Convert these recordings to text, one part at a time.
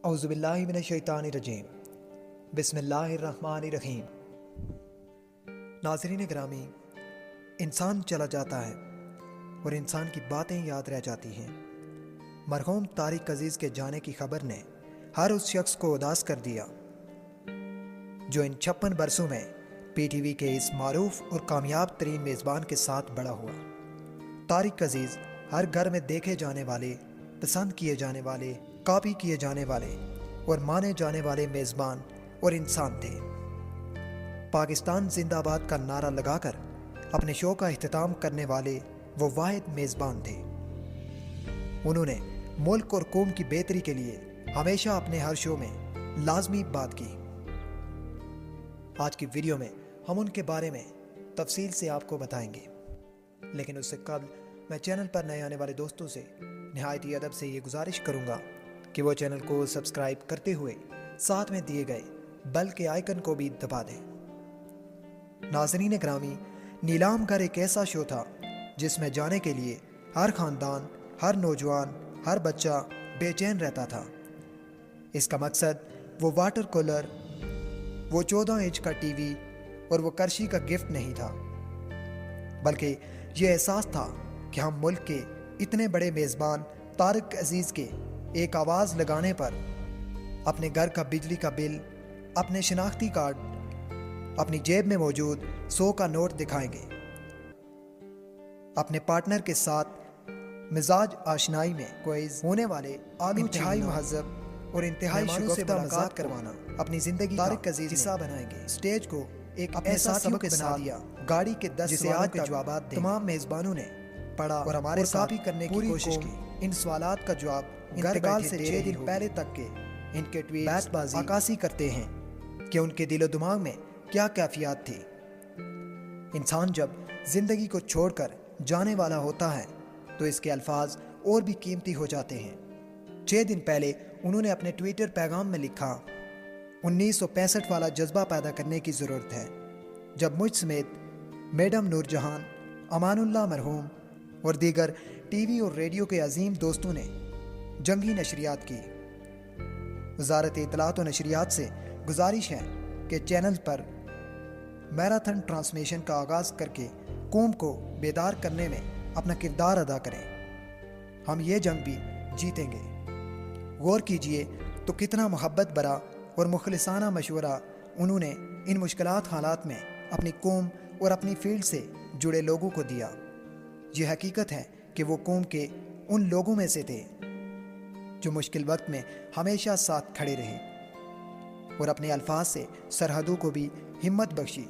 اعوذ باللہ من الشیطان الرجیم بسم اللہ الرحمن الرحیم۔ ناظرین گرامی، انسان چلا جاتا ہے اور انسان کی باتیں یاد رہ جاتی ہیں۔ مرحوم طارق عزیز کے جانے کی خبر نے ہر اس شخص کو اداس کر دیا جو ان 56 برسوں میں پی ٹی وی کے اس معروف اور کامیاب ترین میزبان کے ساتھ بڑا ہوا۔ طارق عزیز ہر گھر میں دیکھے جانے والے، پسند کیے جانے والے، کاپی کیے جانے والے اور مانے جانے والے میزبان اور انسان تھے۔ پاکستان زندہ آباد کا نعرہ لگا کر اپنے شو کا اختتام کرنے والے وہ واحد میزبان تھے۔ انہوں نے ملک اور قوم کی بہتری کے لیے ہمیشہ اپنے ہر شو میں لازمی بات کی۔ آج کی ویڈیو میں ہم ان کے بارے میں تفصیل سے آپ کو بتائیں گے، لیکن اس سے قبل میں چینل پر نئے آنے والے دوستوں سے نہایت ہی ادب سے یہ گزارش کروں گا کہ وہ چینل کو سبسکرائب کرتے ہوئے ساتھ میں دیے گئے بیل کے آئیکن کو بھی دبا دیں۔ ناظرین گرامی، نیلام گھر ایک ایسا شو تھا جس میں جانے کے لیے ہر خاندان، ہر نوجوان، ہر بچہ بے چین رہتا تھا۔ اس کا مقصد وہ واٹر کولر، وہ 14 انچ کا ٹی وی اور وہ کرشی کا گفٹ نہیں تھا، بلکہ یہ احساس تھا کہ ہم ملک کے اتنے بڑے میزبان طارق عزیز کے ایک آواز لگانے پر اپنے گھر کا بجلی کا بل، اپنے شناختی کارڈ، اپنی جیب میں موجود 100 کا نوٹ دکھائیں گے۔ اپنے پارٹنر کے ساتھ مزاج آشنائی میں کوئز ہونے والے انتہائی مہذب اور انتہائی شگفتہ مذاق کروانا اپنی زندگی طارق عزیز حصہ بنائیں گے۔ سٹیج کو ایک ایسا سبق بنا دیا، گاڑی کے 10 سوالوں کے جوابات تمام میزبانوں نے پڑھا اور ہمارے کاپی کرنے کی کوشش کی۔ ان سوالات کا جواب انتقال سے 6 دن پہلے تک کے ان کے ٹویٹس عکاسی کرتے ہیں کہ ان کے دل و دماغ میں کیا کیفیات تھی۔ انسان جب زندگی کو چھوڑ کر جانے والا ہوتا ہے تو اس کے الفاظ اور بھی قیمتی ہو جاتے ہیں۔ 6 دن پہلے انہوں نے اپنے ٹویٹر پیغام میں لکھا، 1965 والا جذبہ پیدا کرنے کی ضرورت ہے، جب مجھ سمیت میڈم نور جہان، امان اللہ مرحوم اور دیگر ٹی وی اور ریڈیو کے عظیم دوستوں نے جنگی نشریات کی۔ وزارت اطلاعات و نشریات سے گزارش ہے کہ چینل پر میراتھن ٹرانسمیشن کا آغاز کر کے قوم کو بیدار کرنے میں اپنا کردار ادا کریں۔ ہم یہ جنگ بھی جیتیں گے۔ غور کیجئے تو کتنا محبت بھرا اور مخلصانہ مشورہ انہوں نے ان مشکلات حالات میں اپنی قوم اور اپنی فیلڈ سے جڑے لوگوں کو دیا۔ یہ حقیقت ہے کہ وہ قوم کے ان لوگوں میں سے تھے جو مشکل وقت میں ہمیشہ ساتھ کھڑے رہے اور اپنے الفاظ سے سرحدوں کو بھی ہمت بخشی۔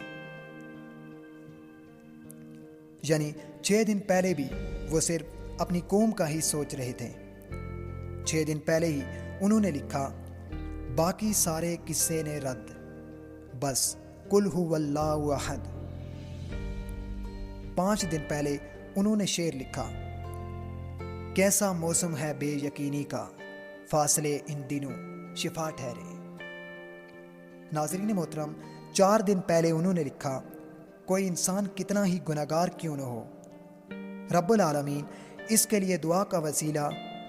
یعنی 6 دن پہلے بھی وہ صرف اپنی قوم کا ہی سوچ رہے تھے۔ 6 دن پہلے ہی انہوں نے لکھا، باقی سارے قصے نے رد، بس قل هو اللہ احد۔ 5 دن پہلے انہوں نے شعر لکھا، کیسا موسم ہے بے یقینی کا، فاصلے ان دنوں شفا ٹھہرے۔ ناظرین محترم، 4 دن پہلے انہوں نے لکھا، کوئی انسان کتنا ہی گناہگار کیوں نہ ہو، رب العالمین اس کے لیے دعا کا وسیلہ،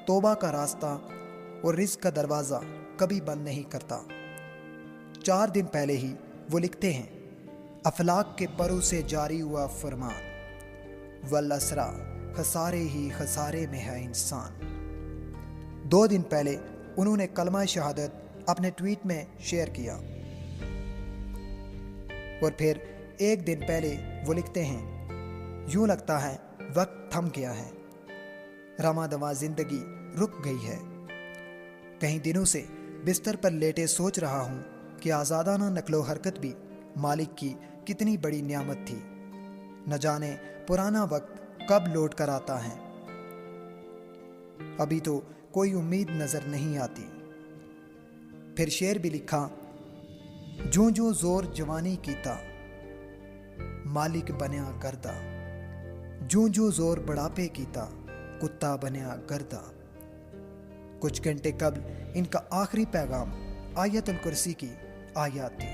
توبہ کا راستہ اور رزق کا دروازہ کبھی بند نہیں کرتا۔ 4 دن پہلے ہی وہ لکھتے ہیں، افلاک کے پرو سے جاری ہوا فرمان، والاسرا خسارے ہی خسارے میں ہے انسان۔ 2 دن پہلے انہوں نے کلمہ شہادت اپنے ٹویٹ میں شیئر کیا، اور پھر 1 دن پہلے وہ لکھتے ہیں، یوں لگتا ہے وقت تھم گیا ہے، رواں دواں زندگی رک گئی ہے، کئی دنوں سے بستر پر لیٹے سوچ رہا ہوں کہ آزادانہ نقل و حرکت بھی مالک کی کتنی بڑی نعمت تھی، نہ جانے پرانا وقت کب لوٹ کر آتا ہے، ابھی تو کوئی امید نظر نہیں آتی۔ پھر شعر بھی لکھا، جوں جوں زور جوانی کیتا، مالک بنیا گردا، جوں جوں زور بڑھاپے کیتا، کتا بنیا گردا۔ کچھ گھنٹے قبل ان کا آخری پیغام آیت الکرسی کی آیات تھی۔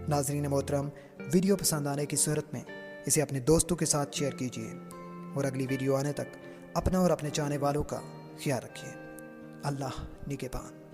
ناظرین محترم، ویڈیو پسند آنے کی صورت میں اسے اپنے دوستوں کے ساتھ شیئر کیجیے اور اگلی ویڈیو آنے تک اپنا اور اپنے چاہنے والوں کا خیال رکھیے۔ اللہ نگہبان۔